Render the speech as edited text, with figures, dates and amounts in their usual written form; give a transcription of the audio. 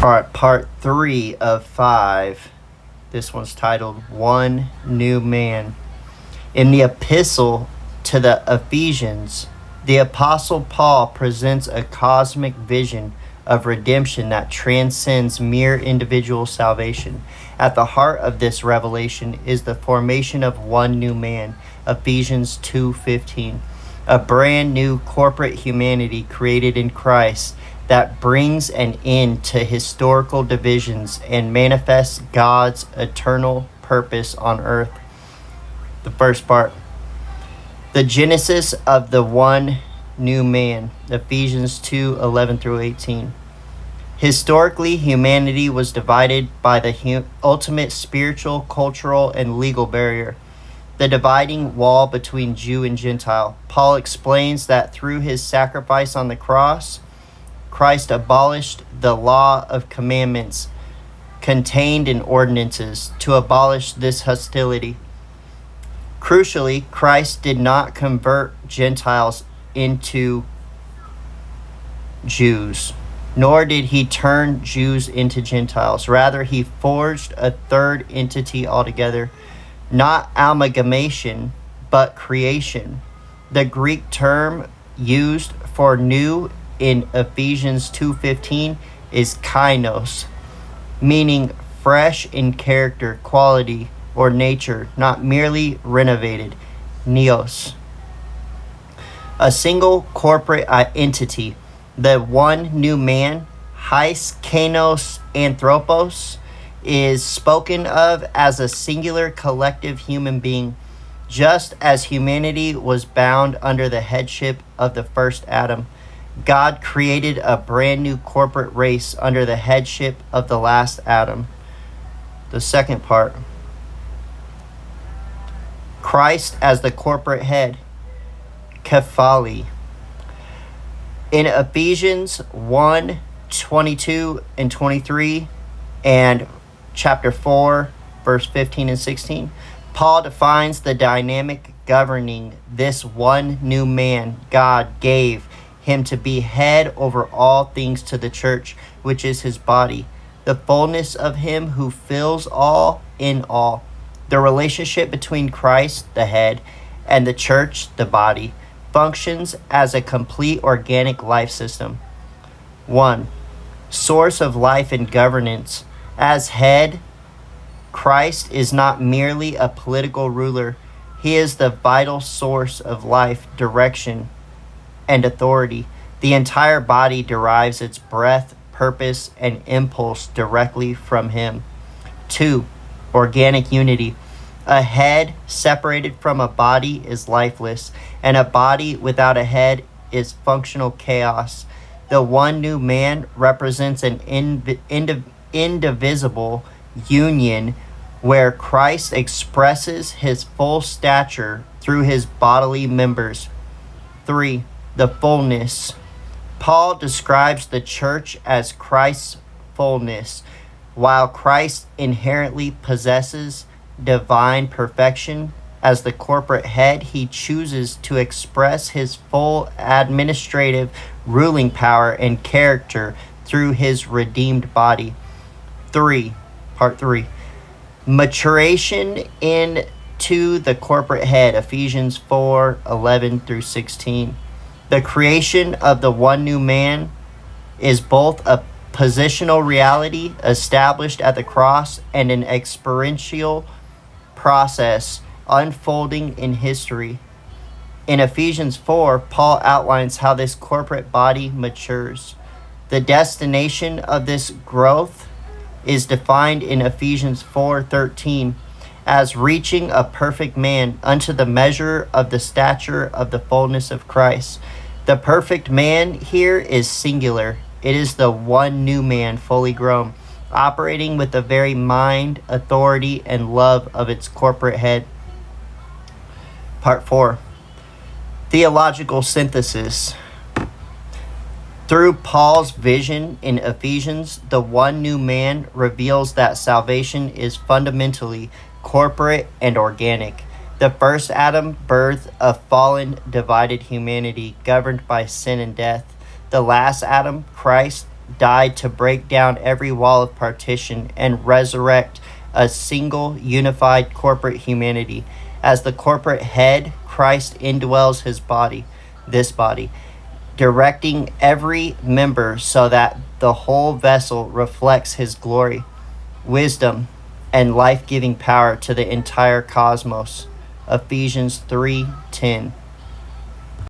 All right, part 3 of 5. This one's titled One New Man. In the epistle to the Ephesians, the Apostle Paul presents a cosmic vision of redemption that transcends mere individual salvation. At the heart of this revelation is the formation of one new man, Ephesians 2:15, a brand new corporate humanity created in Christ that brings an end to historical divisions and manifests God's eternal purpose on earth. The first part, the genesis of the one new man, Ephesians 2:11 through 18. Historically, humanity was divided by the ultimate spiritual, cultural, and legal barrier, the dividing wall between Jew and Gentile. Paul explains that through his sacrifice on the cross, Christ abolished the law of commandments contained in ordinances to abolish this hostility. Crucially, Christ did not convert Gentiles into Jews, nor did he turn Jews into Gentiles. Rather, he forged a third entity altogether, not amalgamation, but creation. The Greek term used for new in Ephesians 2:15 is kainos, meaning fresh in character, quality, or nature, not merely renovated, neos. A single corporate entity, the one new man, hais kainos anthropos, is spoken of as a singular collective human being, just as humanity was bound under the headship of the first Adam. God created a brand new corporate race under the headship of the last Adam. The second part, Christ as the corporate head, kephali. In Ephesians 1:22 and 23 and chapter 4, verse 15 and 16, Paul defines the dynamic governing this one new man God gave him to be head over all things to the church, which is his body, the fullness of him who fills all in all. The relationship between Christ, the head, and the church, the body, functions as a complete organic life system. 1. Source of life and governance. As head, Christ is not merely a political ruler. He is the vital source of life, direction, and authority. The entire body derives its breath, purpose, and impulse directly from him. 2. Organic unity. A head separated from a body is lifeless, and a body without a head is functional chaos. The one new man represents an indivisible union where Christ expresses his full stature through his bodily members. 3. The fullness. Paul describes the church as Christ's fullness. While Christ inherently possesses divine perfection, as the corporate head, he chooses to express his full administrative ruling power and character through his redeemed body. 3. Part 3. Maturation into the corporate head, Ephesians 4:11 through 16. The creation of the one new man is both a positional reality established at the cross and an experiential process unfolding in history. In Ephesians 4, Paul outlines how this corporate body matures. The destination of this growth is defined in Ephesians 4:13 as reaching a perfect man unto the measure of the stature of the fullness of Christ. The perfect man here is singular. It is the one new man fully grown, operating with the very mind, authority, and love of its corporate head. Part 4. Theological synthesis. Through Paul's vision in Ephesians, the one new man reveals that salvation is fundamentally corporate and organic. The first Adam birthed a fallen, divided humanity governed by sin and death. The last Adam, Christ, died to break down every wall of partition and resurrect a single unified corporate humanity. As the corporate head, Christ indwells his body, this body, directing every member so that the whole vessel reflects his glory, wisdom, and life-giving power to the entire cosmos. Ephesians 3:10.